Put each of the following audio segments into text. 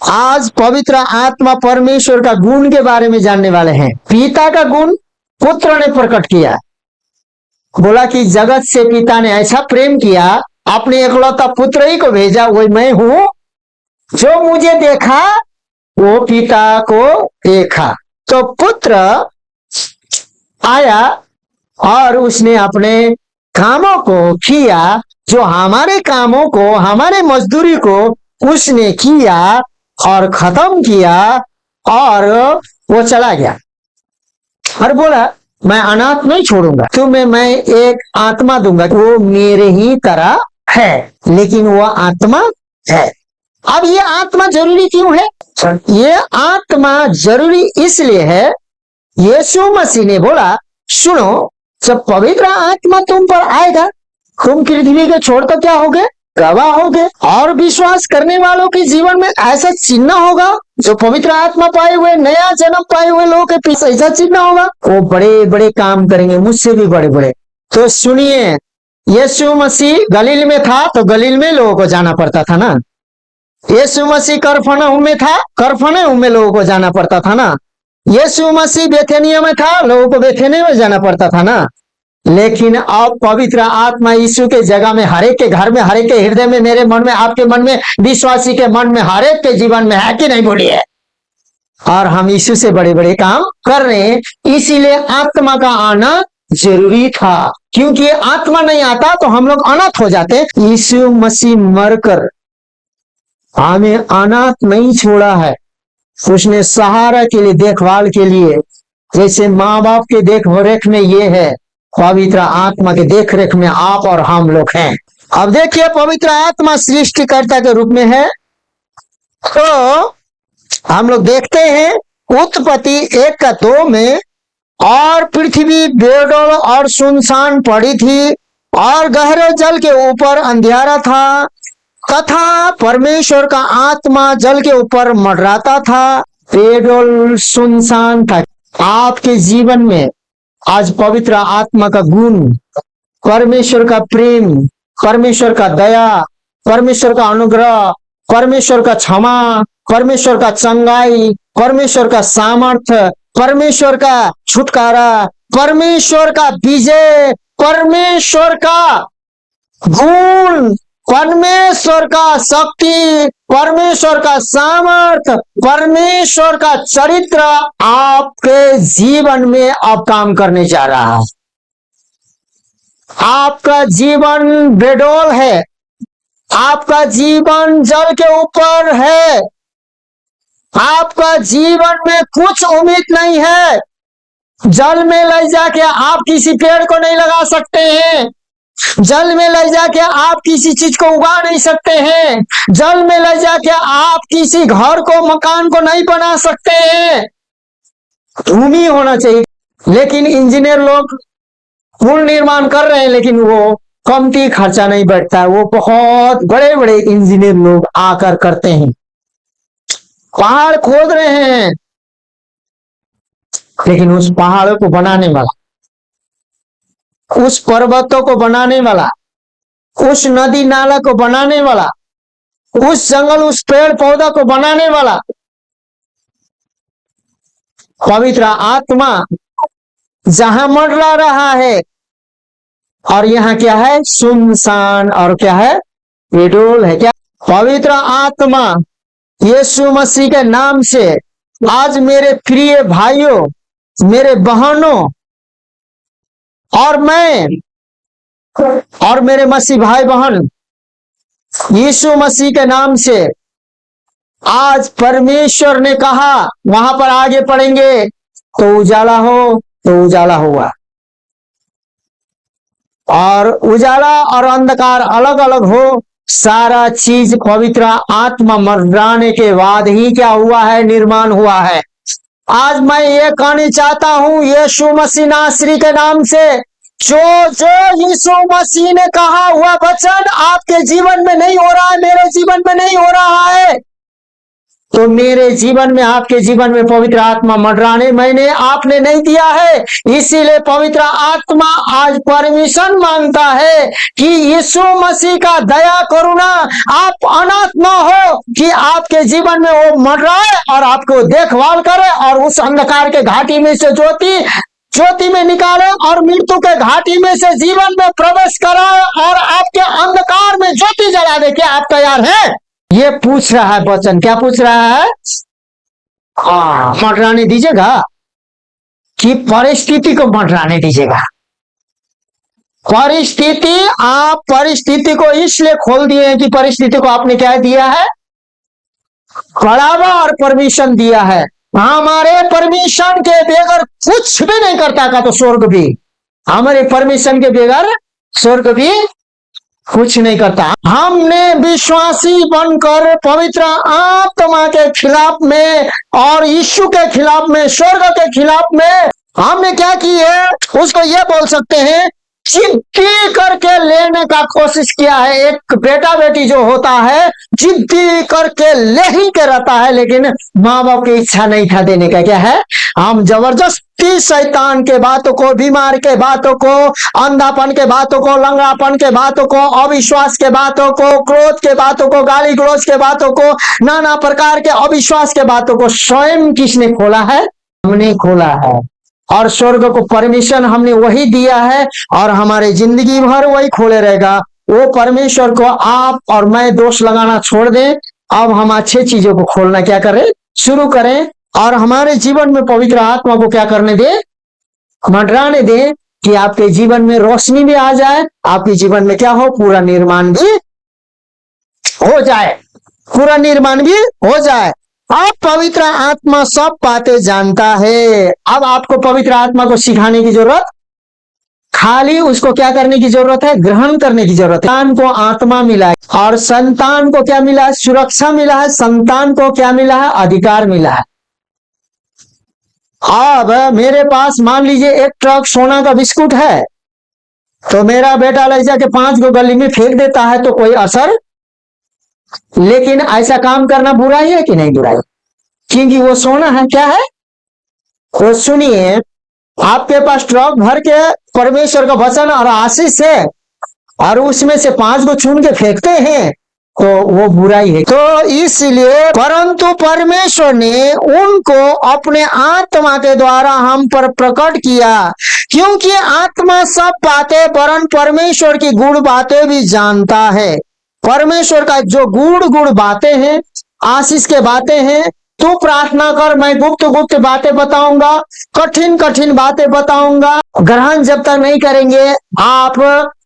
आज पवित्र आत्मा परमेश्वर का गुण के बारे में जानने वाले हैं। पिता का गुण पुत्र ने प्रकट किया, बोला कि जगत से पिता ने ऐसा प्रेम किया, अपने एकलौता पुत्र ही को भेजा, वही मैं हूं, जो मुझे देखा वो पिता को देखा। तो पुत्र आया और उसने अपने कामों को किया, जो हमारे कामों को, हमारे मजदूरी को उसने किया और खत्म किया, और वो चला गया और बोला मैं अनाथ नहीं छोड़ूंगा तुम्हें, मैं एक आत्मा दूंगा, वो मेरे ही तरह है लेकिन वो आत्मा है। अब ये आत्मा जरूरी क्यों है? ये आत्मा जरूरी इसलिए है, यीशु मसीह ने बोला सुनो, जब पवित्र आत्मा तुम पर आएगा, तुम पृथ्वी के छोड़ कर क्या होगे? गवाह होगे। और विश्वास करने वालों के जीवन में ऐसा चिन्ह होगा, जो पवित्र आत्मा पाए हुए, नया जन्म पाए हुए लोगों के पीछे ऐसा चिन्ह होगा, वो बड़े बड़े काम करेंगे, मुझसे भी बड़े बड़े। तो सुनिए, यीशु मसीह गलील में था तो गलील में लोगों को जाना पड़ता था ना। यीशु मसीह कफरनहूम में था, कफरनहूम में लोगों को जाना पड़ता था ना। यीशु मसीह बेथेनिया में था, लोगों को बेथेनिया में जाना पड़ता था ना। लेकिन अब पवित्र आत्मा यीशु के जगह में, हरेक के घर में, हरेक के हृदय में, मेरे मन में, आपके मन में, विश्वासी के मन में, हरेक के जीवन में है कि नहीं? बोलिए। और हम यीशु से बड़े बड़े काम कर रहे हैं, इसीलिए आत्मा का आना जरूरी था, क्योंकि आत्मा नहीं आता तो हम लोग अनाथ हो जाते। यीशु मसीह मरकर हमें अनाथ नहीं छोड़ा है, उसने सहारा के लिए, देखभाल के लिए, जैसे माँ बाप के देख रेख में ये है, पवित्र आत्मा के देख रेख में आप और हम लोग हैं। अब देखिए, पवित्र आत्मा सृष्टिकर्ता के रूप में है। तो हम लोग देखते हैं उत्पत्ति 1:2 में, और पृथ्वी बेडौल और सुनसान पड़ी थी, और गहरे जल के ऊपर अंधियारा था, तथा परमेश्वर का आत्मा जल के ऊपर मंडराता था। बेडौल सुनसान था। आपके जीवन में आज पवित्र आत्मा का गुण, परमेश्वर का प्रेम, परमेश्वर का दया, परमेश्वर का अनुग्रह, परमेश्वर का क्षमा, परमेश्वर का चंगाई, परमेश्वर का सामर्थ्य, परमेश्वर का छुटकारा, परमेश्वर का विजय, परमेश्वर का गुण, परमेश्वर का शक्ति, परमेश्वर का सामर्थ्य, परमेश्वर का चरित्र आपके जीवन में अब काम करने जा रहा है। आपका जीवन बेडौल है, आपका जीवन जल के ऊपर है, आपका जीवन में कुछ उम्मीद नहीं है। जल में ले जाके आप किसी पेड़ को नहीं लगा सकते हैं, जल में ले जाके आप किसी चीज को उगा नहीं सकते हैं, जल में ले जाके आप किसी घर को, मकान को नहीं बना सकते हैं। भूमि होना चाहिए। लेकिन इंजीनियर लोग पुल निर्माण कर रहे हैं, लेकिन वो कमती खर्चा नहीं बैठता, वो बहुत बड़े बड़े इंजीनियर लोग आकर करते हैं। पहाड़ खोद रहे हैं, लेकिन उस पहाड़ों को बनाने वाला, उस पर्वतों को बनाने वाला, उस नदी नाला को बनाने वाला, उस जंगल, उस पेड़ पौधा को बनाने वाला पवित्र आत्मा जहां मंडरा रहा है, और यहाँ क्या है? सुनसान, और क्या है? बेडौल है। क्या? पवित्र आत्मा यीशु मसीह के नाम से आज मेरे प्रिय भाइयों, मेरे बहनों, और मैं और मेरे मसीह भाई बहन, यीशु मसीह के नाम से आज परमेश्वर ने कहा, वहां पर आगे पढ़ेंगे, तो उजाला हो तो उजाला हुआ, और उजाला और अंधकार अलग अलग हो। सारा चीज पवित्र आत्मा मंडराने के बाद ही क्या हुआ है? निर्माण हुआ है। आज मैं ये कहना चाहता हूं, यीशु मसीह नासरी के नाम से, जो यीशु मसीह ने कहा हुआ वचन आपके जीवन में नहीं हो रहा है, मेरे जीवन में नहीं हो रहा है, तो मेरे जीवन में, आपके जीवन में पवित्र आत्मा मंडराने मैंने आपने नहीं दिया है। इसीलिए पवित्र आत्मा आज परमिशन मांगता है कि यीशु मसीह का दया करुणा, आप अनाथ न हो कि आपके जीवन में वो मंडराए और आपको देखभाल करे और उस अंधकार के घाटी में से ज्योति में निकाले और मृत्यु के घाटी में से जीवन में प्रवेश कराए और आपके अंधकार में ज्योति जला दे। क्या आप तैयार हैं? ये पूछ रहा है वचन। क्या पूछ रहा है? मंडराने दीजिएगा कि परिस्थिति को मंडराने दीजिएगा? परिस्थिति, आप परिस्थिति को इसलिए खोल दिए हैं कि परिस्थिति को आपने क्या दिया है? बढ़ावा और परमिशन दिया है। हमारे परमिशन के बगैर कुछ भी नहीं करता का, तो स्वर्ग भी हमारे परमिशन के बगैर स्वर्ग भी कुछ नहीं करता। हमने विश्वासी बनकर पवित्र आत्मा के खिलाफ में और यीशु के खिलाफ में, स्वर्ग के खिलाफ में हमने क्या की है, उसको ये बोल सकते हैं, जिद्दी करके लेने का कोशिश किया है। एक बेटा बेटी जो होता है जिद्दी करके ले ही के रहता है, लेकिन माँ बाप की इच्छा नहीं था देने का। क्या है? हम जबरदस्ती शैतान के बातों को, बीमार के बातों को, अंधापन के बातों को, लंगड़ापन के बातों को, अविश्वास के बातों को, क्रोध के बातों को, गाली गलौज के बातों को, नाना प्रकार के अविश्वास के बातों को स्वयं किसने खोला है? हमने खोला है। और स्वर्ग को परमिशन हमने वही दिया है और हमारे जिंदगी भर वही खोले रहेगा। वो परमेश्वर को आप और मैं दोष लगाना छोड़ दें। अब हम अच्छे चीजों को खोलना क्या करें? शुरू करें और हमारे जीवन में पवित्र आत्मा को क्या करने दें? मंडराने दें कि आपके जीवन में रोशनी भी आ जाए, आपके जीवन में क्या हो? पूरा निर्माण भी हो जाए, पूरा निर्माण भी हो जाए। अब पवित्र आत्मा सब बातें जानता है। अब आपको पवित्र आत्मा को सिखाने की जरूरत, खाली उसको क्या करने की जरूरत है? ग्रहण करने की जरूरत है। संतान को आत्मा मिला है और संतान को क्या मिला है? सुरक्षा मिला है। संतान को क्या मिला है? अधिकार मिला है। अब मेरे पास मान लीजिए एक ट्रक सोना का बिस्कुट है, तो मेरा बेटा ले जाके 5 गो गली में फेंक देता है तो कोई असर, लेकिन ऐसा काम करना बुराई है कि नहीं बुराई? क्योंकि वो सोना है। क्या है? तो सुनिए, आपके पास ट्रक भर के परमेश्वर का वचन और आशीष है और उसमें से 5 गो चुन के फेंकते हैं तो वो बुराई है। तो इसलिए परंतु परमेश्वर ने उनको अपने आत्मा के द्वारा हम पर प्रकट किया, क्योंकि आत्मा सब बातें वरन परमेश्वर की गूढ़ बातें भी जानता है। परमेश्वर का जो गूढ़ बातें हैं, आशीष के बातें हैं, तू प्रार्थना कर, मैं गुप्त बातें बताऊंगा, कठिन बातें बताऊंगा। ग्रहण जब तक नहीं करेंगे आप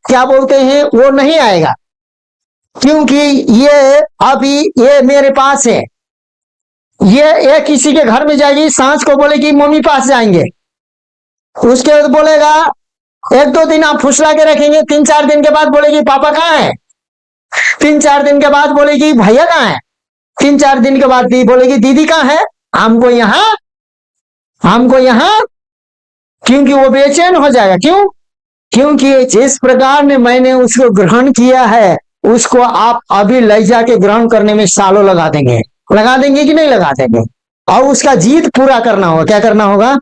क्या बोलते हैं, वो नहीं आएगा। क्योंकि ये अभी ये मेरे पास है, ये किसी के घर में जाएगी, सांझ को बोलेगी मम्मी पास जाएंगे, उसके बाद बोलेगा 1-2 दिन आप फुसला के रखेंगे, 3-4 दिन के बाद बोलेगी पापा कहाँ है, 3-4 दिन के बाद बोलेगी भैया कहाँ है, 3-4 दिन के बाद बोलेगी दीदी कहाँ है, हमको यहाँ, क्योंकि वो बेचैन हो जाएगा। क्यों? क्योंकि जिस प्रकार ने मैंने उसको ग्रहण किया है, उसको आप अभी ले जाके ग्रहण करने में सालों लगा देंगे कि नहीं लगा देंगे, और उसका जीत पूरा करना होगा। क्या करना होगा?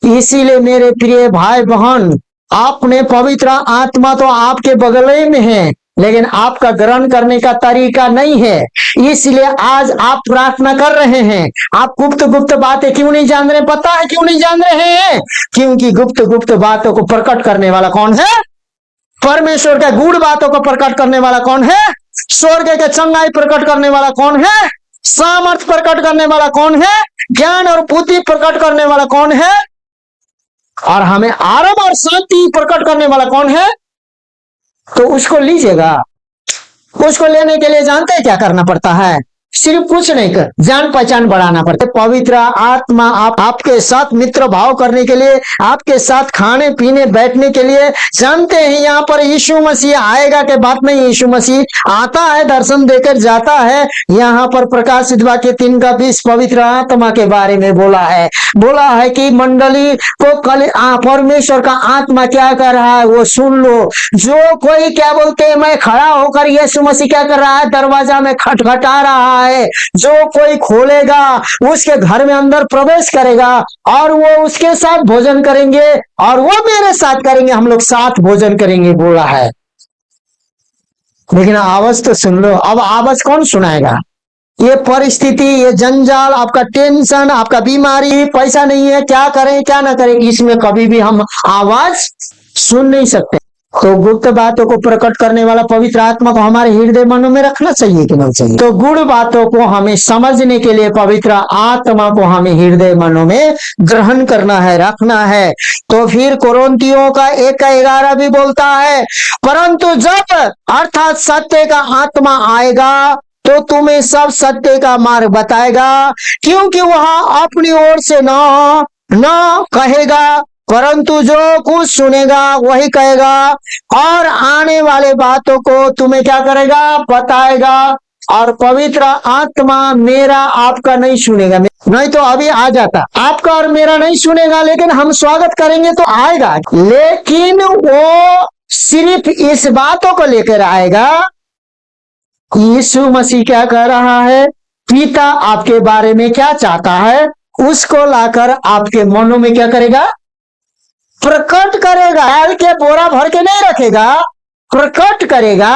इसीलिए मेरे प्रिय भाई बहन, आपने पवित्र आत्मा तो आपके बगल में है, लेकिन आपका ग्रहण करने का तरीका नहीं है। इसलिए आज आप प्रार्थना कर रहे हैं। आप गुप्त बातें क्यों नहीं जान रहे? पता है क्यों नहीं जान रहे हैं? क्योंकि गुप्त बातों को प्रकट करने वाला कौन है? परमेश्वर के गूढ़ बातों को प्रकट करने वाला कौन है? स्वर्ग के चंगाई प्रकट करने वाला कौन है? सामर्थ प्रकट करने वाला कौन है? ज्ञान और बुद्धि प्रकट करने वाला कौन है? और हमें आराम और शांति प्रकट करने वाला कौन है? तो उसको लीजिएगा। उसको लेने के लिए जानते हैं क्या करना पड़ता है? सिर्फ कुछ नहीं कर, जान पहचान बढ़ाना पड़ता है। पवित्र आत्मा आपके साथ मित्र भाव करने के लिए, आपके साथ खाने पीने बैठने के लिए, जानते हैं यहाँ पर यीशु मसीह आएगा के बात नहीं, यीशु मसीह आता है, दर्शन देकर जाता है। यहाँ पर प्रकाशित वाक्य 3:20 पवित्र आत्मा के बारे में बोला है कि मंडली को कल परमेश्वर का आत्मा क्या कर रहा है वो सुन लो। जो कोई क्या बोलते हैं, मैं खड़ा होकर यीशु मसीह क्या कर रहा है? दरवाजा में खटखटा रहा है, जो कोई खोलेगा उसके घर में अंदर प्रवेश करेगा और वो उसके साथ भोजन करेंगे और वो मेरे साथ करेंगे, हम लोग साथ भोजन करेंगे बोला है। लेकिन आवाज तो सुन लो, अब आवाज कौन सुनाएगा? ये परिस्थिति, ये जंजाल, आपका टेंशन, आपका बीमारी, पैसा नहीं है, क्या करें क्या ना करें, इसमें कभी भी हम आवाज सुन नहीं सकते। तो गुप्त बातों को प्रकट करने वाला पवित्र आत्मा को हमारे हृदय मनों में रखना चाहिए कि नहीं चाहिए? तो गुड़ बातों को हमें समझने के लिए पवित्र आत्मा को हमें हृदय मनों में ग्रहण करना है, रखना है। तो फिर कोरिन्थियों का 1:11 भी बोलता है, परंतु जब अर्थात सत्य का आत्मा आएगा तो तुम्हें सब सत्य का मार्ग बताएगा, क्योंकि वह अपनी ओर से न कहेगा, परंतु जो कुछ सुनेगा वही कहेगा और आने वाले बातों को तुम्हें क्या करेगा? बताएगा। और पवित्र आत्मा मेरा आपका नहीं सुनेगा, नहीं तो अभी आ जाता, आपका और मेरा नहीं सुनेगा, लेकिन हम स्वागत करेंगे तो आएगा। लेकिन वो सिर्फ इस बातों को लेकर आएगा। यीशु मसीह क्या कह रहा है, पिता आपके बारे में क्या चाहता है, उसको लाकर आपके मनों में क्या करेगा? प्रकट करेगा। डाल के बोरा भर के नहीं रखेगा, प्रकट करेगा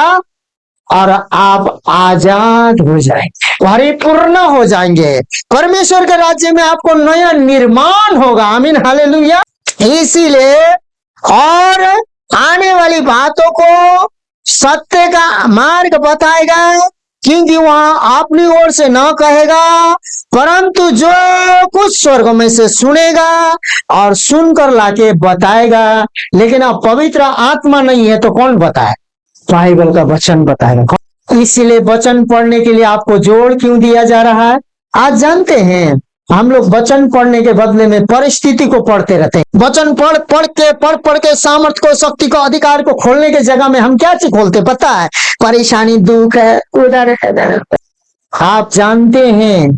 और आप आजाद हो जाएंगे, परिपूर्ण हो जाएंगे। परमेश्वर के राज्य में आपको नया निर्माण होगा। आमीन, हालेलुया। इसीलिए और आने वाली बातों को सत्य का मार्ग बताएगा, क्योंकि वहां अपनी ओर से न कहेगा, परंतु जो कुछ स्वर्ग में से सुनेगा और सुनकर लाके बताएगा। लेकिन अब पवित्र आत्मा नहीं है तो कौन बताए? बाइबल का वचन बताएगा। इसीलिए वचन पढ़ने के लिए आपको जोर क्यों दिया जा रहा है? आज जानते हैं हम लोग वचन पढ़ने के बदले में परिस्थिति को पढ़ते रहते हैं। वचन पढ़ के सामर्थ्य को, शक्ति को, अधिकार को खोलने के जगह में हम क्या चीज खोलते पता है? परेशानी, दुख है, उधर है। आप जानते हैं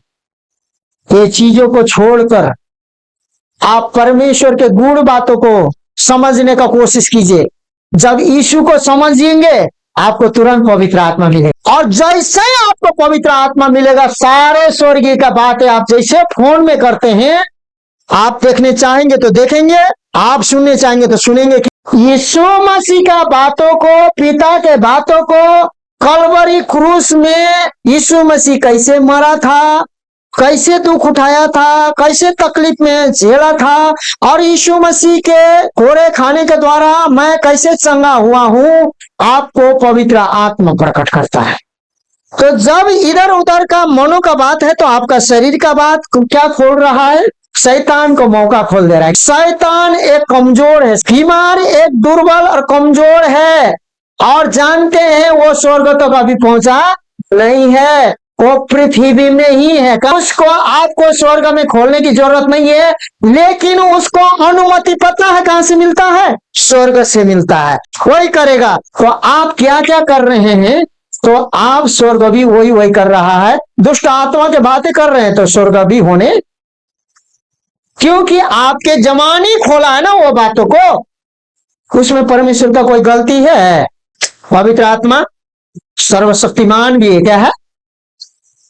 ये चीजों को छोड़कर आप परमेश्वर के गुण बातों को समझने का कोशिश कीजिए। जब यीशु को समझेंगे आपको तुरंत पवित्र आत्मा मिलेगा, और जैसे आपको पवित्र आत्मा मिलेगा, सारे स्वर्गीय का बातें आप जैसे फोन में करते हैं, आप देखने चाहेंगे तो देखेंगे, आप सुनने चाहेंगे तो सुनेंगे। यीशु मसीह का बातों को, पिता के बातों को, कलवरी क्रूस में यीशु मसीह कैसे मरा था, कैसे दुख उठाया था, कैसे तकलीफ में झेला था, और यीशु मसीह के कोड़े खाने के द्वारा मैं कैसे चंगा हुआ हूं, आपको पवित्र आत्मा प्रकट करता है। तो जब इधर उधर का मनों का बात है तो आपका शरीर का बात क्या खोल रहा है? शैतान को मौका खोल दे रहा है। शैतान एक कमजोर है, बीमार, एक दुर्बल और कमजोर है, और जानते हैं वो स्वर्ग तक अभी पहुंचा नहीं है, वो पृथ्वी में ही है। उसको आपको स्वर्ग में खोलने की जरूरत नहीं है, लेकिन उसको अनुमति पता है कहां से मिलता है? स्वर्ग से मिलता है, वही करेगा। तो आप क्या क्या कर रहे हैं? तो आप स्वर्ग भी वही कर रहा है। दुष्ट आत्मा के बातें कर रहे हैं तो स्वर्ग भी होने, क्योंकि आपके जमानी खोला है ना वो बातों को। उसमें परमेश्वर का कोई गलती है? पवित्र आत्मा सर्वशक्तिमान भी है, क्या है?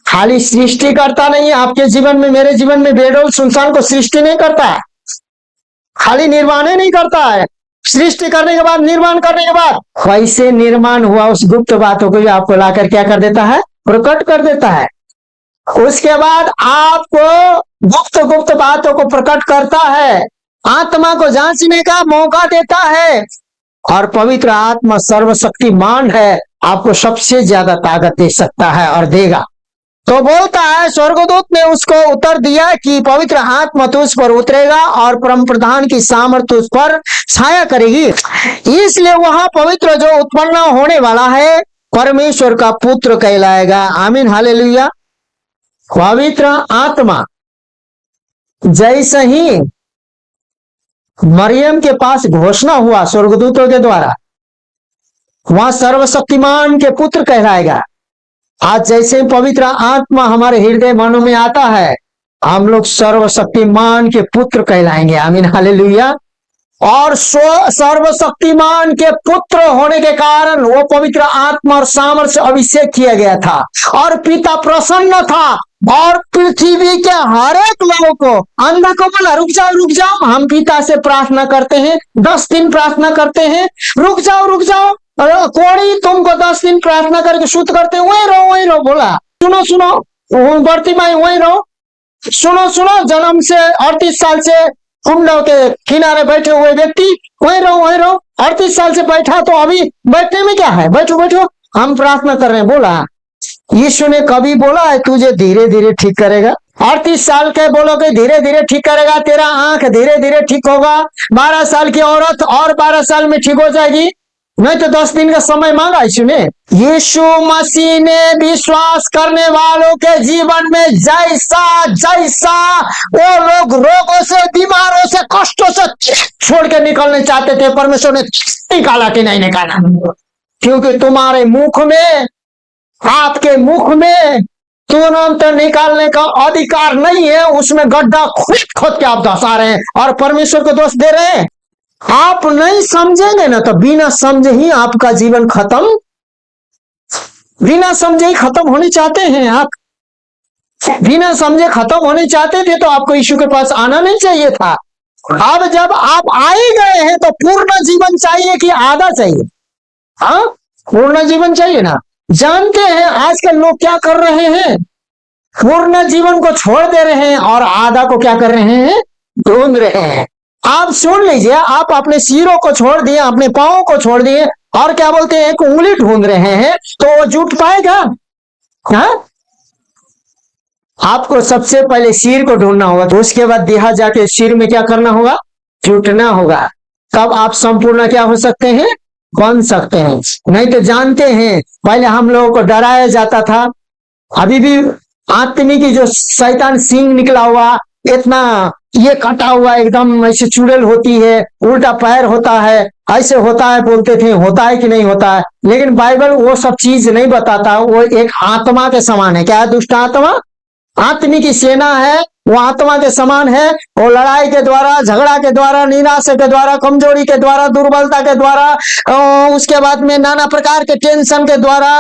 खाली सृष्टि करता नहीं है आपके जीवन में, मेरे जीवन में बेडोल सुनसान को सृष्टि नहीं करता है, खाली निर्माण नहीं करता है। सृष्टि करने के बाद, निर्माण करने के बाद कैसे निर्माण हुआ उस गुप्त बातों को भी आपको लाकर क्या कर देता है? प्रकट कर देता है। उसके बाद आपको गुप्त बातों को प्रकट करता है, आत्मा को जांचने का मौका देता है, और पवित्र आत्मा सर्वशक्तिमान है, आपको सबसे ज्यादा ताकत दे सकता है और देगा। तो बोलता है, स्वर्गदूत ने उसको उत्तर दिया कि पवित्र आत्मा तुझ पर उतरेगा और परम प्रधान की सामर्थ उस पर छाया करेगी, इसलिए वहां पवित्र जो उत्पन्न होने वाला है परमेश्वर का पुत्र कहलाएगा। आमीन, हालेलुया। पवित्र आत्मा जैसे ही मरियम के पास घोषणा हुआ स्वर्गदूतों के द्वारा, वहां सर्वशक्तिमान के पुत्र कहलाएगा। आज जैसे पवित्र आत्मा हमारे हृदय मनों में आता है, हम लोग सर्वशक्तिमान के पुत्र कहलाएंगे। आमीन, हालेलुया। और सर्वशक्तिमान के पुत्र होने के कारण वो पवित्र आत्मा और सामर्थ से अभिषेक किया गया था और पिता प्रसन्न था और पृथ्वी के हर एक लोगों को, अंधा को बोला रुक जाओ, हम पिता से प्रार्थना करते हैं, 10 दिन प्रार्थना करते हैं, रुक जाओ, कोड़ी तुमको 10 दिन प्रार्थना करके शुद्ध करते हैं, वहीं रहो। बोला सुनो बर्तिमाई वहीं रहो, सुनो जन्म से 38 साल से कुंडों के किनारे बैठे हुए व्यक्ति वहीं रहो, 38 साल से बैठा, तो अभी बैठने में क्या है, बैठो, हम प्रार्थना कर रहे हैं। बोला यीशु ने कभी बोला है तुझे धीरे धीरे ठीक करेगा? 38 साल के बोलोगे धीरे धीरे ठीक करेगा, तेरा आंख धीरे धीरे ठीक होगा, 12 साल की औरत और 12 साल में ठीक हो जाएगी? नहीं तो 10 दिन का समय मांगा यीशु ने। यीशु मसीह ने विश्वास करने वालों के जीवन में जैसा वो लोग रोगों से, बीमारों से, कष्टों से छोड़ के निकलने चाहते थे, परमेश्वर ने निकाला कि नहीं निकाला? क्योंकि तुम्हारे मुख में, आपके मुख में तुरंत निकालने का अधिकार नहीं है, उसमें गड्ढा खोद के आप धसा रहे हैं और परमेश्वर को दोष दे रहे हैं। आप नहीं समझेंगे ना तो बिना समझे ही आपका जीवन खत्म, बिना समझे ही खत्म होने चाहते हैं आप, बिना समझे खत्म होने चाहते थे तो आपको यीशु के पास आना नहीं चाहिए था। अब जब आप आ ही गए हैं तो पूर्ण जीवन चाहिए कि आधा चाहिए? हाँ, पूर्ण जीवन चाहिए ना। जानते हैं आजकल लोग क्या कर रहे हैं, पूर्ण जीवन को छोड़ दे रहे हैं और आधा को क्या कर रहे हैं, ढूंढ रहे हैं। आप सुन लीजिए, आप अपने सिरों को छोड़ दिए, अपने पांवों को छोड़ दिए और क्या बोलते हैं, एक उंगली ढूंढ रहे हैं, तो वो जुट पाएगा? हाँ, आपको सबसे पहले सिर को ढूंढना होगा, तो उसके बाद देहा जाके सिर में क्या करना होगा, जुटना होगा, तब आप संपूर्ण क्या हो सकते हैं, बन सकते हैं। नहीं तो जानते हैं पहले हम लोगों को डराया जाता था, अभी भी आत्मी की जो शैतान सिंह निकला हुआ, इतना ये कटा हुआ एकदम ऐसे चुड़ैल होती है, उल्टा पैर होता है, ऐसे होता है, बोलते थे होता है कि नहीं होता है, लेकिन बाइबल वो सब चीज नहीं बताता। वो एक आत्मा के समान है। क्या है? दुष्ट आत्मा, आत्मी की सेना है, वो आत्मा के समान है। वो लड़ाई के द्वारा, झगड़ा के द्वारा, निराशा के द्वारा, कमजोरी के द्वारा, दुर्बलता के द्वारा, उसके बाद में नाना प्रकार के टेंशन के द्वारा,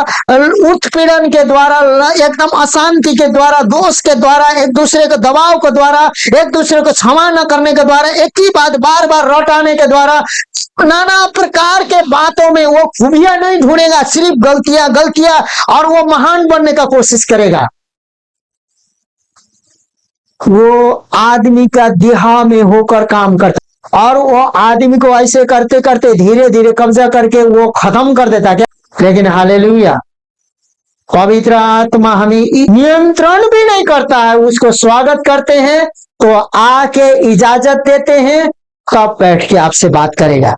उत्पीड़न के द्वारा, एकदम अशांति के द्वारा, दोष के द्वारा, एक दूसरे के दबाव के द्वारा, एक दूसरे को क्षमा न करने के द्वारा, एक ही बात बार बार रटाने के द्वारा, नाना प्रकार के बातों में वो खूबियां नहीं ढूंढेगा, सिर्फ गलतियां, और वो महान बनने का कोशिश करेगा। वो आदमी का देहा में होकर काम करता और वो आदमी को ऐसे करते करते धीरे धीरे कब्जा करके वो खत्म कर देता। क्या? लेकिन हालेलुया, पवित्र आत्मा हमें नियंत्रण भी नहीं करता है, उसको स्वागत करते हैं तो आके इजाजत देते हैं, कब बैठ के आपसे बात करेगा,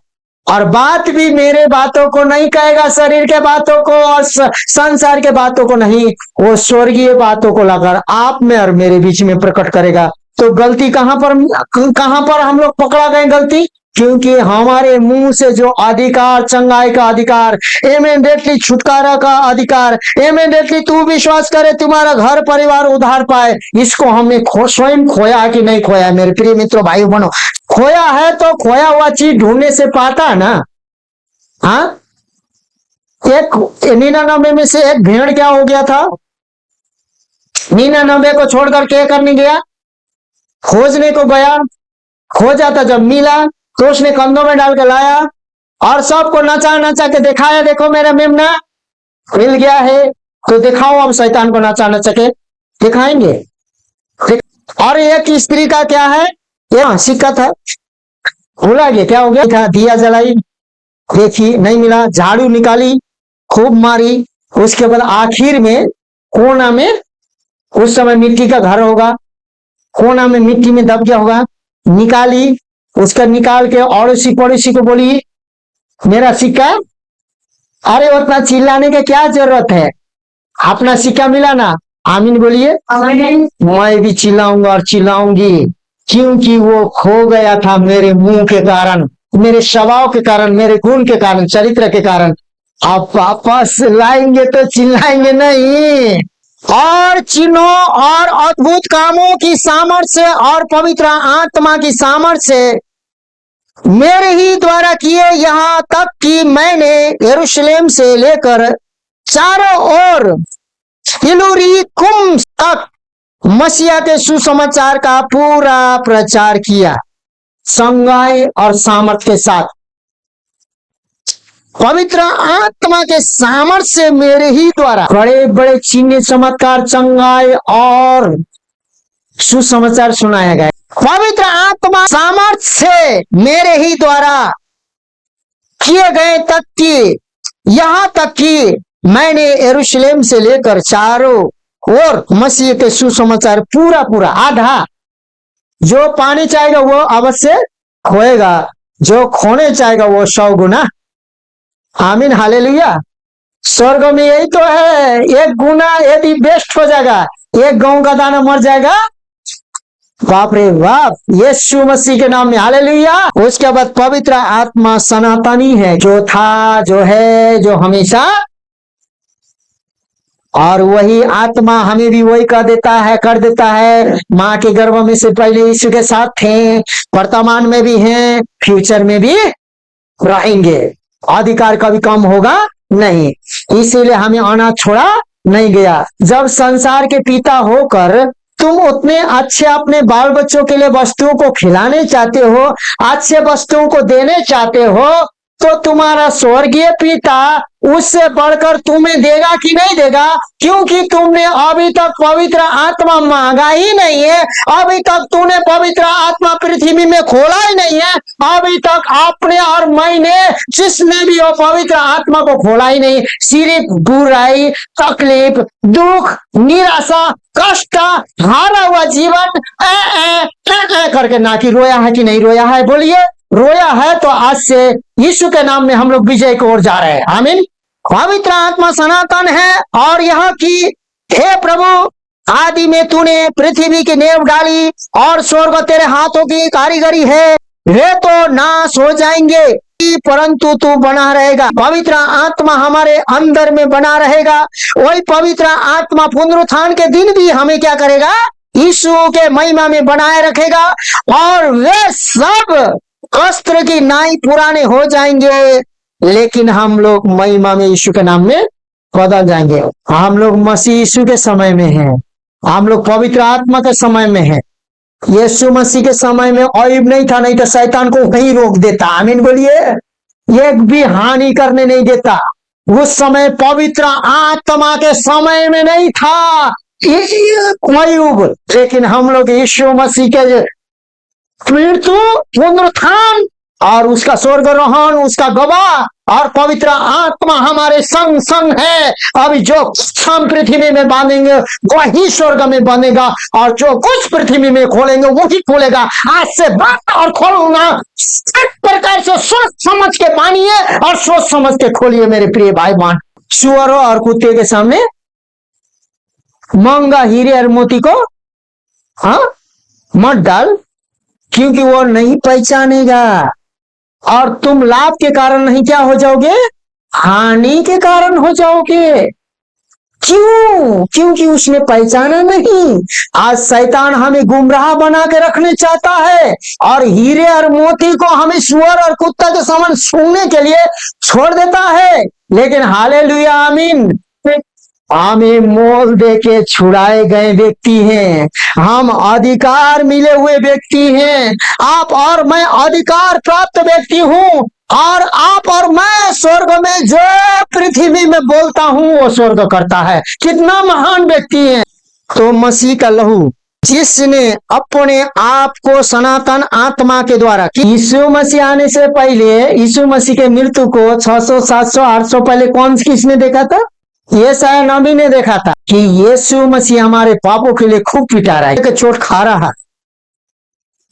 और बात भी मेरे बातों को नहीं कहेगा, शरीर के बातों को और संसार के बातों को नहीं, वो स्वर्गीय बातों को लाकर आप में और मेरे बीच में प्रकट करेगा। तो गलती कहां पर हम लोग पकड़ा गए गलती? क्योंकि हमारे मुंह से जो अधिकार, चंगाई का अधिकार, इमीडिएटली छुटकारा का अधिकार, इमीडिएटली तू विश्वास करे तुम्हारा घर परिवार उद्धार पाए, इसको हमने स्वयं खोया कि नहीं खोया? मेरे प्रिय मित्रों, भाई बहनों, खोया है तो खोया हुआ चीज ढूंढने से पाता है ना। हाँ, एक 99 में से एक भेड़ क्या हो गया था, 99 को छोड़कर क्या करने गया, खोजने को गया, खोजा था, जब मिला तो उसने कंधों में डाल के लाया और सबको नचा के दिखाया, देखो मेरा मेमना मिल गया है, तो दिखाओ अब शैतान को नचा के दिखाएंगे। और एक स्त्री का क्या है, ये सिक्का था, भूला गया, क्या हो गया था, दिया जलाई, देखी नहीं मिला, झाड़ू निकाली, खूब मारी, उसके बाद आखिर में कोना में, उस समय मिट्टी का घर होगा, कोना में मिट्टी में दब गया होगा, निकाली, उसका निकाल के अड़ोसी पड़ोसी को बोली मेरा सिक्का। अरे उतना चिल्लाने का क्या जरूरत है, अपना सिक्का मिला ना, आमीन बोलिए। मैं भी चिल्लाऊंगा और चिल्लाऊंगी, क्योंकि वो खो गया था मेरे मुंह के कारण, मेरे स्वभाव के कारण, मेरे गुण के कारण, चरित्र के कारण। आप वापस लाएंगे तो चिल्लाएंगे नहीं। और चिन्हों और अद्भुत कामों की सामर्थ्य से और पवित्र आत्मा की सामर्थ्य से मेरे ही द्वारा किए, यहाँ तक कि मैंने यरूशलेम से लेकर चारों ओर इल्लुरिकुम तक मसीहा के सुसमाचार का पूरा प्रचार किया, संगाई और सामर्थ्य के साथ। पवित्र आत्मा के सामर्थ्य से मेरे ही द्वारा बड़े बड़े चिन्ह, चमत्कार, चंगाई और सुसमाचार सुनाया गया। पवित्र आत्मा सामर्थ्य से मेरे ही द्वारा किए गए तक कि यहाँ तक कि मैंने यरूशलेम से लेकर चारों ओर मसीह के सुसमाचार पूरा आधा। जो पानी चाहेगा वो अवश्य खोएगा, जो खोने चाहेगा वो 100 गुना। आमीन, हालेलुया। स्वर्ग में यही तो है, 1 गुना यदि बेस्ट हो जाएगा, 1 गेहूं का दाना मर जाएगा, बाप रे बाप, यीशु मसीह के नाम में हालेलुया। उसके बाद पवित्र आत्मा सनातनी है, जो था, जो है, जो हमेशा, और वही आत्मा हमें भी वही कर देता है। माँ के गर्भ में से पहले यीशु के साथ थे, वर्तमान में भी हैं, फ्यूचर में भी रहेंगे। अधिकार कभी कम होगा नहीं, इसीलिए हमें अनाथ छोड़ा नहीं गया। जब संसार के पिता होकर तुम उतने अच्छे अपने बाल बच्चों के लिए वस्तुओं को खिलाने चाहते हो, अच्छे वस्तुओं को देने चाहते हो, तो तुम्हारा स्वर्गीय पिता उससे बढ़कर तुम्हें देगा कि नहीं देगा? क्योंकि तुमने अभी तक पवित्र आत्मा मांगा ही नहीं है, अभी तक तूने पवित्र आत्मा पृथ्वी में खोला ही नहीं है, अभी तक आपने और मैंने, जिसने भी वो पवित्र आत्मा को खोला ही नहीं। सिर्फ बुराई, तकलीफ, दुख, निराशा, कष्ट, हारा हुआ जीवन करके ना कि रोया है कि नहीं रोया है? बोलिए, रोया है तो आज से यीशु के नाम में हम लोग विजय की ओर जा रहे हैं। आमीन। पवित्र आत्मा सनातन है और यहाँ की, हे प्रभु, आदि में तूने पृथ्वी की नेव डाली और स्वर्ग तेरे हाथों की कारीगरी है। वे तो नाश हो जाएंगे परंतु तू बना रहेगा। पवित्र आत्मा हमारे अंदर में बना रहेगा। वही पवित्र आत्मा पुनरुत्थान के दिन भी हमें क्या करेगा? यीशु के महिमा में बनाए रखेगा और वे सब वस्त्र की नाई पुराने हो जाएंगे, लेकिन हम लोग महिमा में यीशु के नाम में बदल जाएंगे। हम लोग मसीह यीशु के समय में हैं, हम लोग पवित्र आत्मा के समय में हैं। यीशु मसीह के समय में अयुब नहीं था, नहीं तो शैतान को वहीं रोक देता। आमीन बोलिए, एक भी हानि करने नहीं देता। उस समय पवित्र आत्मा के समय में नहीं था अयुब, लेकिन हम लोग यीशु मसीह के मृत्यु, पुनरुत्थान और उसका स्वर्गारोहण, उसका गवाह और पवित्र आत्मा हमारे संग संग है। अभी जो हम पृथ्वी में बांधेंगे वही स्वर्ग में बनेगा, और जो कुछ पृथ्वी में खोलेंगे वही खोलेगा। आज से बंद और खोलूंगा, एक प्रकार से सोच समझ के मानिए और सोच समझ के खोलिए मेरे प्रिय भाई बहन। सुअरों और कुत्ते के सामने महंगा हीरे और मोती को मत डाल, क्योंकि वो नहीं पहचानेगा और तुम लाभ के कारण नहीं क्या हो जाओगे? हानि के कारण हो जाओगे। क्यों? क्योंकि उसने पहचाना नहीं। आज शैतान हमें गुमराह बना के रखने चाहता है और हीरे और मोती को हमें सुअर और कुत्ता के समान सूंघने के लिए छोड़ देता है। लेकिन हालेलुया, आमीन, हमें मोल दे के छुड़ाए गए व्यक्ति हैं, हम अधिकार मिले हुए व्यक्ति हैं। आप और मैं अधिकार प्राप्त व्यक्ति हूँ, और आप और मैं स्वर्ग में जो पृथ्वी में बोलता हूँ वो स्वर्ग करता है। कितना महान व्यक्ति है। तो मसीह का लहू, जिसने अपने आप को सनातन आत्मा के द्वारा, यीशु मसीह आने से पहले, यीशु मसीह के मृत्यु को 600, 700, 800 पहले कौन किसने देखा था? ये शायद नबी ने देखा था कि यीशु मसीह हमारे पापों के लिए खूब पिटा रहा है, चोट खा रहा है।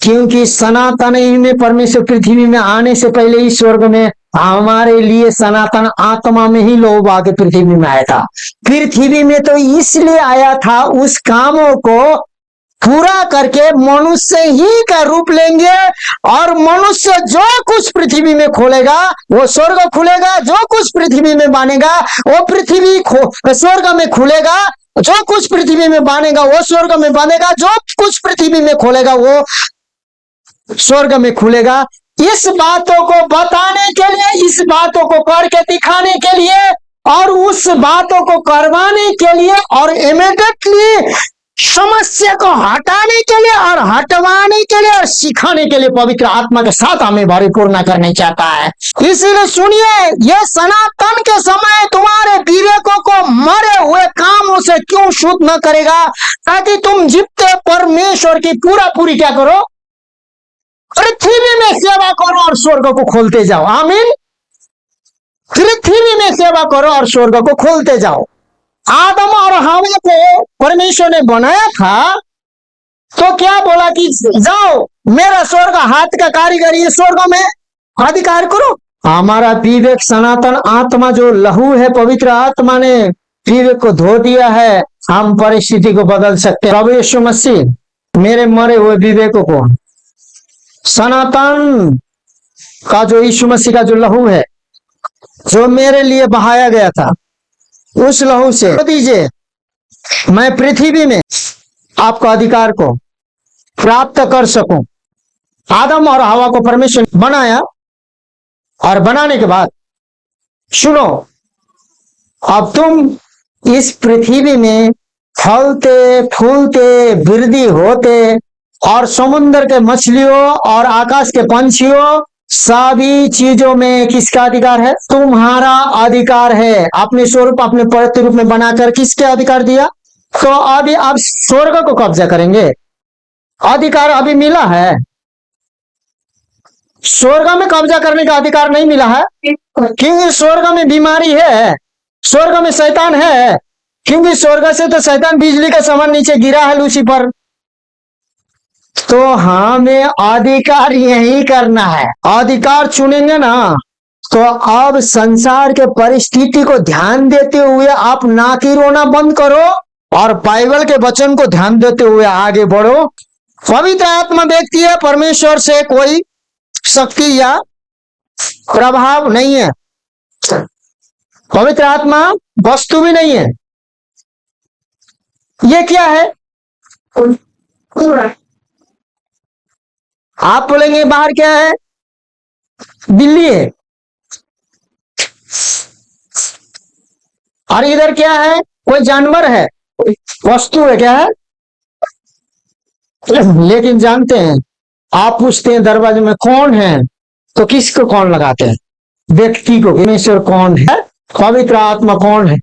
क्योंकि सनातन में परमेश्वर पृथ्वी में आने से पहले ही स्वर्ग में हमारे लिए सनातन आत्मा में ही लोग आके पृथ्वी में आया था। पृथ्वी में तो इसलिए आया था, उस कामों को पूरा करके मनुष्य ही का रूप लेंगे, और मनुष्य जो कुछ पृथ्वी में खोलेगा वो स्वर्ग खुलेगा, जो कुछ पृथ्वी में बांधेगा वो पृथ्वी स्वर्ग में खुलेगा, जो कुछ पृथ्वी में बांधेगा वो स्वर्ग में बांधेगा, जो कुछ पृथ्वी में खोलेगा वो स्वर्ग में खुलेगा। इस बातों को बताने के लिए, इस बातों को करके दिखाने के लिए और उस बातों को करवाने के लिए और इमीडिएटली समस्या को हटाने के लिए और हटवाने के लिए और सिखाने के लिए पवित्र आत्मा के साथ हमें परिपूर्ण करना चाहता है। इसलिए सुनिए, ये सनातन के समय तुम्हारे विवेकों को मरे हुए कामों से क्यों शुद्ध न करेगा, ताकि तुम जीवते परमेश्वर की पूरा पूरी क्या करो, पृथ्वी में सेवा करो और स्वर्ग को खोलते जाओ। आमीन। पृथ्वी में सेवा करो और स्वर्ग को खोलते जाओ। आदम और हवा को परमेश्वर ने बनाया था तो क्या बोला कि जाओ मेरा स्वर्ग हाथ का कारीगरी है, स्वर्ग में अधिकार करो। हमारा विवेक सनातन आत्मा जो लहू है, पवित्र आत्मा ने विवेक को धो दिया है, हम परिस्थिति को बदल सकते हैं। प्रभु यीशु मसीह मेरे मरे हुए विवेकों को, सनातन का जो यीशु मसीह का जो लहू है जो मेरे लिए बहाया गया था, उस लहू से दीजिए मैं पृथ्वी में आपका अधिकार को प्राप्त कर सकूं। आदम और हवा को परमेश्वर ने बनाया और बनाने के बाद सुनो, अब तुम इस पृथ्वी में फलते फूलते वृद्धि होते और समुद्र के मछलियों और आकाश के पंछियों सभी चीजों में किसका अधिकार है? तुम्हारा अधिकार है। अपने स्वरूप अपने प्रतिरूप में बनाकर किसके अधिकार दिया? तो अभी आप स्वर्ग को कब्जा करेंगे, अधिकार अभी मिला है। स्वर्ग में कब्जा करने का अधिकार नहीं मिला है, क्योंकि स्वर्ग में बीमारी है, स्वर्ग में शैतान है, क्योंकि स्वर्ग से तो शैतान बिजली का समान नीचे गिरा है लूसीफर। तो हमें अधिकार यही करना है। अधिकार चुनेंगे ना तो अब संसार के परिस्थिति को ध्यान देते हुए आप ना कि रोना बंद करो और बाइबल के वचन को ध्यान देते हुए आगे बढ़ो। पवित्र आत्मा व्यक्ति है, परमेश्वर से कोई शक्ति या प्रभाव नहीं है। पवित्र आत्मा वस्तु भी नहीं है। ये क्या है? आप बोलेंगे बाहर क्या है? बिल्ली है। और इधर क्या है? कोई जानवर है, वस्तु है। क्या है? लेकिन जानते हैं, आप पूछते हैं दरवाजे में कौन है, तो किसको कौन लगाते हैं? व्यक्ति को। परमेश्वर कौन है? पवित्र आत्मा कौन है?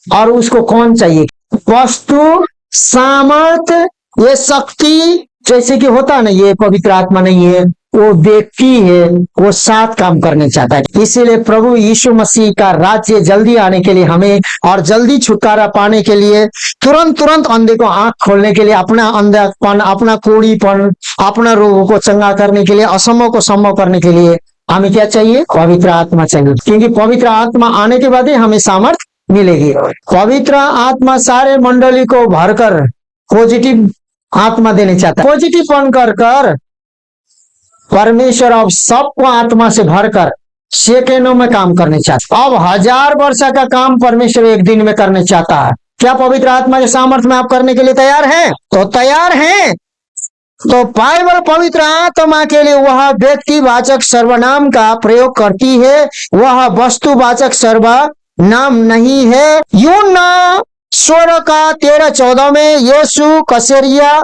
और उसको कौन चाहिए? वस्तु, सामर्थ, ये शक्ति जैसे कि होता ना, ये पवित्र आत्मा नहीं है, वो व्यक्ति है, वो साथ काम करने चाहता है। इसीलिए प्रभु यीशु मसीह का राज्य जल्दी आने के लिए हमें और जल्दी छुटकारा पाने के लिए, तुरंत अंधे को आंख खोलने के लिए, अपना अंधापन, अपना कोढ़ीपन, अपना रोगों को चंगा करने के लिए, असंभव को संभव करने के लिए हमें क्या चाहिए? पवित्र आत्मा चाहिए। क्योंकि पवित्र आत्मा आने के बाद ही हमें सामर्थ्य मिलेगी। पवित्र आत्मा सारे मंडली को भरकर पॉजिटिव आत्मा देने चाहता है। पॉजिटिव बन कर परमेश्वर अब सबको आत्मा से भरकर सेकेंडों में काम करने चाहता है। अब 1000 वर्ष का काम परमेश्वर एक दिन में करने चाहता है। क्या पवित्र आत्मा के सामर्थ्य में आप करने के लिए तैयार हैं? तो तैयार हैं तो बाइबल पवित्र आत्मा के लिए वह व्यक्तिवाचक सर्वनाम का प्रयोग करती है, वह वस्तुवाचक सर्वनाम नहीं है। यूहन्ना 16 का 13-14 में यीशु कसेरिया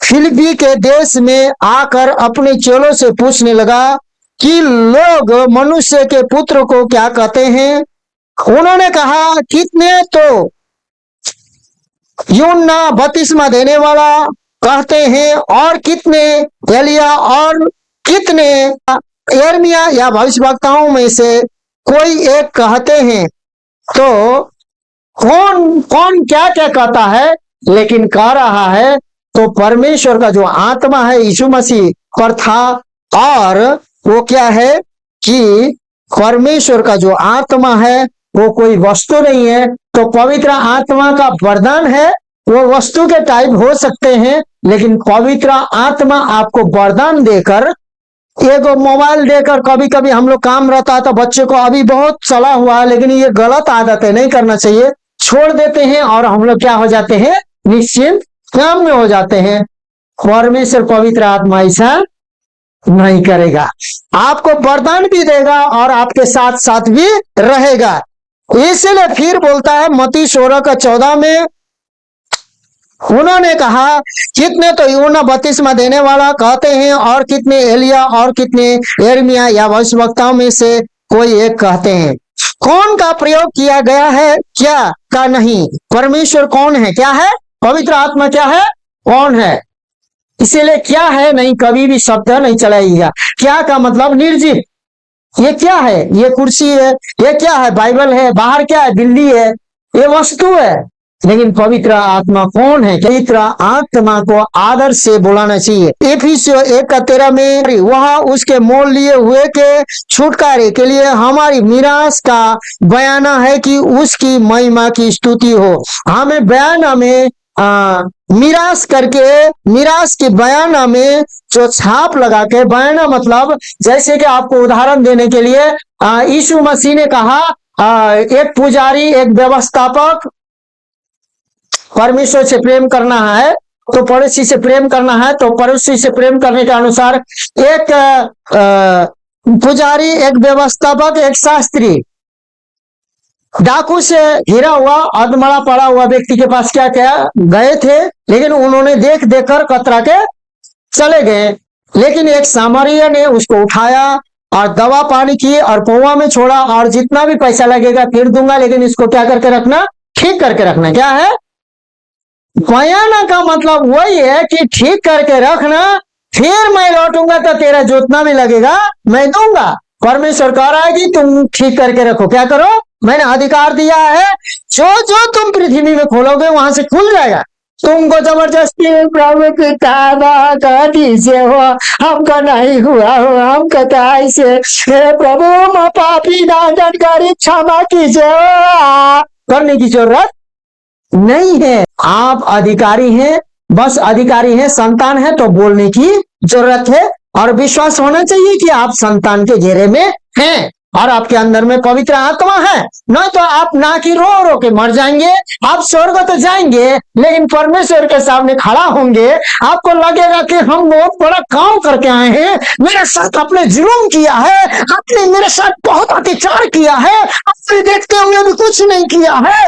फिलिप्पी के देश में आकर अपने चेलों से पूछने लगा कि लोग मनुष्य के पुत्र को क्या कहते हैं? उन्होंने कहा, कितने तो यूहन्ना बपतिस्मा देने वाला कहते हैं, और कितने एलिया, और कितने यिर्मयाह या भविष्यवक्ताओं में से कोई एक कहते हैं। तो कौन कौन क्या क्या कहता है, लेकिन कह रहा है तो परमेश्वर का जो आत्मा है यीशु मसीह पर था। और वो क्या है कि परमेश्वर का जो आत्मा है वो कोई वस्तु नहीं है। तो पवित्र आत्मा का वरदान है, वो वस्तु के टाइप हो सकते हैं, लेकिन पवित्र आत्मा आपको वरदान देकर, एक मोबाइल देकर, कभी कभी हम लोग काम रहता है तो बच्चे को अभी बहुत चला हुआ है, लेकिन ये गलत आदत है, नहीं करना चाहिए, छोड़ देते हैं और हम लोग क्या हो जाते हैं? निश्चिंत काम में हो जाते हैं। परमेश्वर पवित्र आत्मा ऐसा नहीं करेगा, आपको वरदान भी देगा और आपके साथ साथ भी रहेगा। इसलिए फिर बोलता है मत्ती 16:14 में, उन्होंने कहा कितने तो यूहन्ना बपतिस्मा देने वाला कहते हैं और कितने एलिया और कितने यिर्मयाह या भविष्यवक्ताओं में से कोई एक कहते हैं। कौन का प्रयोग किया गया है, क्या का नहीं? परमेश्वर कौन है, क्या है? पवित्र आत्मा क्या है, कौन है? इसीलिए क्या है नहीं कभी भी शब्द नहीं चलाइएगा। क्या का मतलब निर्जीव। ये क्या है? ये कुर्सी है, ये क्या है? बाइबल है, बाहर क्या है? बिल्ली है, ये वस्तु है। लेकिन पवित्र आत्मा कौन है? पवित्र आत्मा को आदर से बुलाना चाहिए। इफिसियों 1:13 में, वह उसके मोल लिए हुए के छुटकारे के लिए हमारी मीरास का बयाना है कि उसकी महिमा की स्तुति हो। हमें बयाना में मीरास करके, मीरास के बयाना में जो छाप लगा के, बयाना मतलब जैसे कि आपको उदाहरण देने के लिए यीशु मसीह ने कहा एक पुजारी, एक व्यवस्थापक, परमेश्वर से प्रेम करना है तो पड़ोसी से प्रेम करना है, तो पड़ोसी से प्रेम करने के अनुसार एक पुजारी, एक व्यवस्थापक, एक शास्त्री डाकू से घिरा हुआ अधमरा पड़ा हुआ व्यक्ति के पास क्या क्या गए थे, लेकिन उन्होंने देख कर कतरा के चले गए। लेकिन एक सामरिया ने उसको उठाया और दवा पानी की और पौवा में छोड़ा और जितना भी पैसा लगेगा फिर दूंगा, लेकिन इसको क्या करके रखना, ठीक करके रखना। क्या है बयाना का मतलब वही है कि ठीक करके रखना, फिर मैं लौटूंगा तो तेरा जितना भी लगेगा मैं दूंगा। परमेश्वर कह रहा है कि तुम ठीक करके रखो। क्या करो? मैंने अधिकार दिया है, जो जो तुम पृथ्वी में खोलोगे वहां से खुल जाएगा। तुमको जबरदस्ती प्रभु की ताबा कर दीजिए हो, हमको नहीं हुआ हो, हम कहता ऐसे, हे प्रभु मैं पापी नागरिक क्षमा कीजिए, करने की जरूरत नहीं है। आप अधिकारी हैं, बस अधिकारी हैं, संतान है तो बोलने की जरूरत है और विश्वास होना चाहिए कि आप संतान के घेरे में हैं और आपके अंदर में पवित्र आत्मा है। नहीं तो आप ना कि रो रो के मर जाएंगे। आप स्वर्ग तो जाएंगे लेकिन परमेश्वर के सामने खड़ा होंगे, आपको लगेगा कि हम बहुत बड़ा काम करके आए हैं, मेरे साथ आपने जुल्म किया है, आपने मेरे साथ बहुत अत्याचार किया है, आपने देखते हुए भी कुछ नहीं किया है।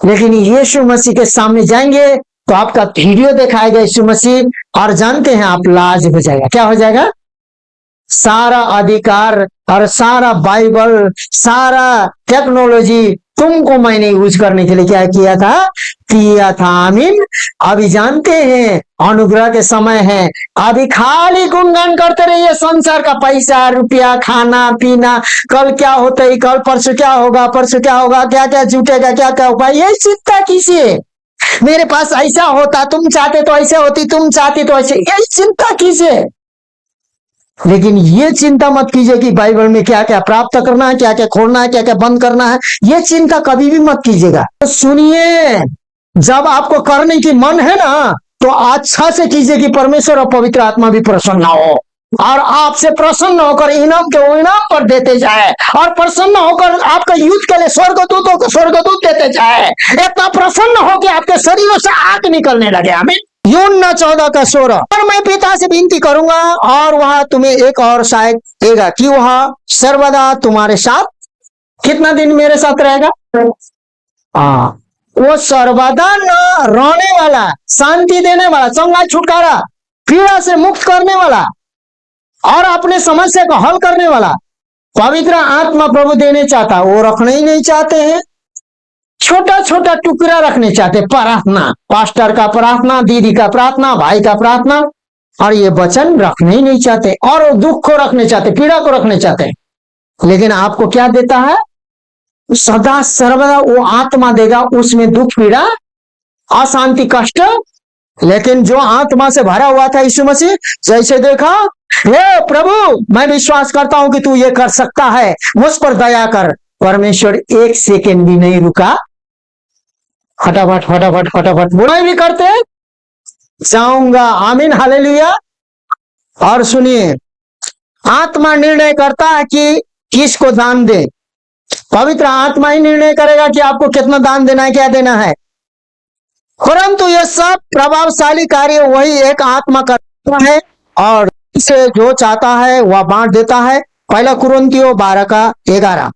लेकिन यीशु मसीह के सामने जाएंगे तो आपका वीडियो दिखाएगा यीशु मसीह और जानते हैं आप लाज हो जाएगा। क्या हो जाएगा? सारा अधिकार और सारा बाइबल, सारा टेक्नोलॉजी तुमको मैंने यूज करने के लिए क्या किया था। आमीन। अभी जानते हैं अनुग्रह के समय है, अभी खाली गुणगान करते रहिए संसार का, पैसा रुपया, खाना पीना, कल क्या होता है, कल परसों क्या होगा, परसों क्या होगा, क्या क्या जुटेगा, क्या क्या होगा, यही चिंता कीजिए। मेरे पास ऐसा होता, तुम चाहते तो ऐसे होती, तुम चाहती तो ऐसे, यही चिंता कीजिए। लेकिन ये चिंता मत कीजिए कि बाइबल में क्या क्या प्राप्त करना है, क्या क्या खोलना है, क्या क्या बंद करना है, ये चिंता कभी भी मत कीजिएगा। तो सुनिए, जब आपको करने की मन है ना तो अच्छा से कीजिए कि परमेश्वर और पवित्र आत्मा भी प्रसन्न हो और आपसे प्रसन्न होकर इनाम के इनाम पर देते जाए और प्रसन्न होकर आपका युद्ध के लिए स्वर्गदूतों को स्वर्गदूत देते जाए। इतना प्रसन्न हो कि आपके शरीरों से आग निकलने लगे। हमें यूहन्ना 14:16, और मैं पिता से विनती करूंगा और वह तुम्हें एक और शायद देगा कि वह सर्वदा तुम्हारे साथ कितना दिन मेरे साथ रहेगा। वो सर्वदा न रहने वाला, शांति देने वाला, चंगा छुटकारा, पीड़ा से मुक्त करने वाला और अपने समस्या को हल करने वाला पवित्र आत्मा प्रभु देने चाहता, वो रखने ही नहीं चाहते हैं। छोटा छोटा टुकड़ा रखने चाहते, प्रार्थना, पास्टर का प्रार्थना, दीदी का प्रार्थना, भाई का प्रार्थना, और ये वचन रखने ही नहीं चाहते और दुख को रखने चाहते, पीड़ा को रखने चाहते। लेकिन आपको क्या देता है? सदा सर्वदा वो आत्मा देगा, उसमें दुख, पीड़ा, अशांति, कष्ट। लेकिन जो आत्मा से भरा हुआ था यीशु मसीह, जैसे देखा, हे प्रभु मैं विश्वास करता हूं कि तू ये कर सकता है, मुझ पर दया कर। परमेश्वर एक सेकेंड भी नहीं रुका, फटाफट फटाफट फटाफट बुराई भी करते जाऊंगा। आमीन, हालेलुया। और सुनिए, आत्मा निर्णय करता है कि किसको दान दे। पवित्र आत्मा ही निर्णय करेगा कि आपको कितना दान देना है, क्या देना है। परंतु यह सब प्रभावशाली कार्य वही एक आत्मा करता है और से जो चाहता है वह बांट देता है। पहला कुरिन्थियों 12:11।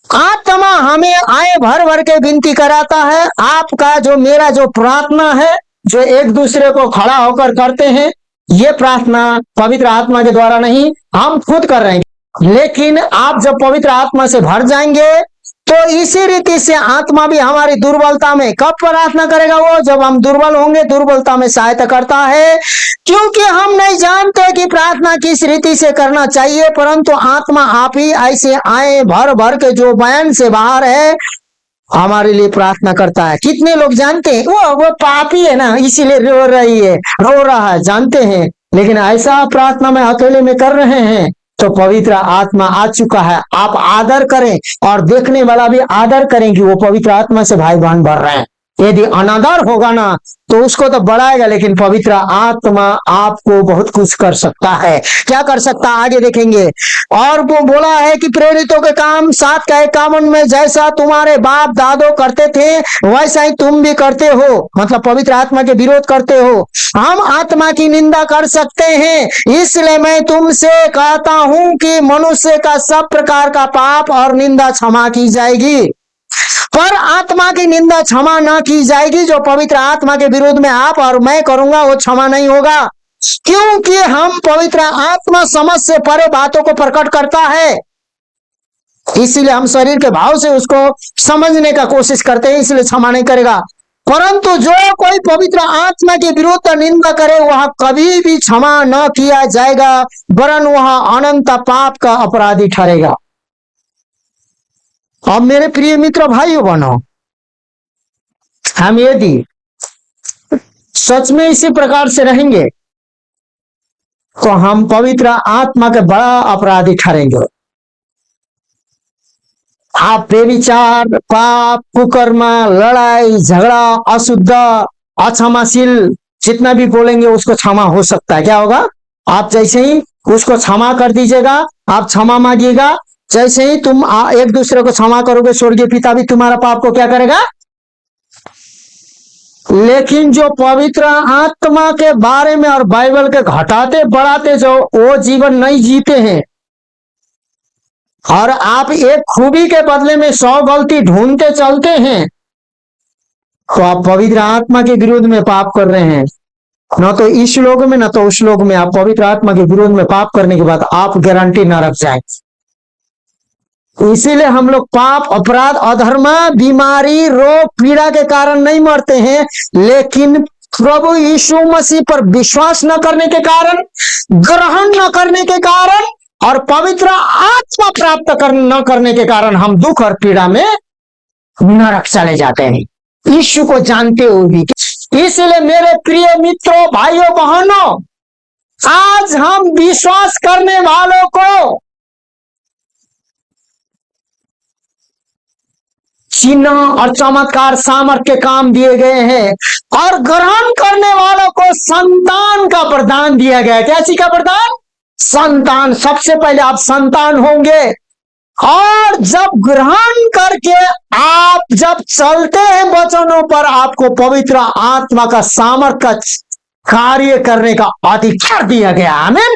आत्मा हमें आए भर भर के विनती कराता है। आपका जो मेरा जो प्रार्थना है, जो एक दूसरे को खड़ा होकर करते हैं, ये प्रार्थना पवित्र आत्मा के द्वारा नहीं, हम खुद कर रहे हैं। लेकिन आप जब पवित्र आत्मा से भर जाएंगे तो इसी रीति से आत्मा भी हमारी दुर्बलता में कब प्रार्थना करेगा? वो जब हम दुर्बल होंगे, दुर्बलता में सहायता करता है। क्योंकि हम नहीं जानते कि प्रार्थना किस रीति से करना चाहिए, परंतु आत्मा आप ही ऐसे आए भर भर के जो बयान से बाहर है हमारे लिए प्रार्थना करता है। कितने लोग जानते हैं वो पापी है ना, इसीलिए रो रही है, रो रहा है, जानते हैं, लेकिन ऐसा प्रार्थना में अकेले में कर रहे हैं तो पवित्र आत्मा आ चुका है। आप आदर करें और देखने वाला भी आदर करें कि वो पवित्र आत्मा से भाई बहन भर रहे हैं। यदि अनादर होगा ना तो उसको तो बढ़ाएगा, लेकिन पवित्र आत्मा आपको बहुत कुछ कर सकता है। क्या कर सकता है आगे देखेंगे। और वो बोला है कि प्रेरितों के काम 7:51 में जैसा तुम्हारे बाप दादो करते थे वैसा ही तुम भी करते हो, मतलब पवित्र आत्मा के विरोध करते हो। हम आत्मा की निंदा कर सकते हैं, इसलिए मैं तुमसे कहता हूं कि मनुष्य का सब प्रकार का पाप और निंदा क्षमा की जाएगी, पर आत्मा की निंदा क्षमा ना की जाएगी। जो पवित्र आत्मा के विरोध में आप और मैं करूंगा वो क्षमा नहीं होगा, क्योंकि हम पवित्र आत्मा समझ से परे बातों को प्रकट करता है, इसीलिए हम शरीर के भाव से उसको समझने का कोशिश करते हैं, इसलिए क्षमा नहीं करेगा। परंतु जो कोई पवित्र आत्मा के विरुद्ध निंदा करे वह कभी भी क्षमा न किया जाएगा, वरन वह अनंत पाप का अपराधी ठहरेगा। अब मेरे प्रिय मित्र भाइयों बहनों, हम यदि सच में इसी प्रकार से रहेंगे तो हम पवित्र आत्मा के बड़ा अपराधी ठहरेंगे। आप बेविचार, पाप, कुकर्म, लड़ाई झगड़ा, अशुद्ध, अक्षमाशील जितना भी बोलेंगे उसको क्षमा हो सकता है। क्या होगा? आप जैसे ही उसको क्षमा कर दीजिएगा, आप क्षमा मांगिएगा, जैसे ही तुम एक दूसरे को क्षमा करोगे स्वर्गीय पिता भी तुम्हारा पाप को क्या करेगा। लेकिन जो पवित्र आत्मा के बारे में और बाइबल के घटाते बढ़ाते जो वो जीवन नहीं जीते हैं और आप एक खूबी के बदले में 100 गलती ढूंढते चलते हैं, तो आप पवित्र आत्मा के विरोध में पाप कर रहे हैं। न तो इस लोक में न तो उस लोक में आप पवित्र आत्मा के विरोध में पाप करने के बाद आप गारंटी न रख जाए। इसीलिए हम लोग पाप, अपराध, अधर्म, बीमारी, रोग, पीड़ा के कारण नहीं मरते हैं, लेकिन प्रभु यीशु मसीह पर विश्वास न करने के कारण, ग्रहण न करने के कारण और पवित्र आत्मा प्राप्त न करने के कारण हम दुख और पीड़ा में नरक चले जाते हैं, यीशु को जानते हुए भी। इसलिए मेरे प्रिय मित्रों, भाइयों, बहनों, आज हम विश्वास करने वालों को चिन्ह और चमत्कार सामर्थ्य के काम दिए गए हैं और ग्रहण करने वालों को संतान का वरदान दिया गया है। क्या चीज का वरदान? संतान। सबसे पहले आप संतान होंगे और जब ग्रहण करके आप जब चलते हैं वचनों पर, आपको पवित्र आत्मा का सामर्थ्य कार्य करने का अधिकार दिया गया। आमीन।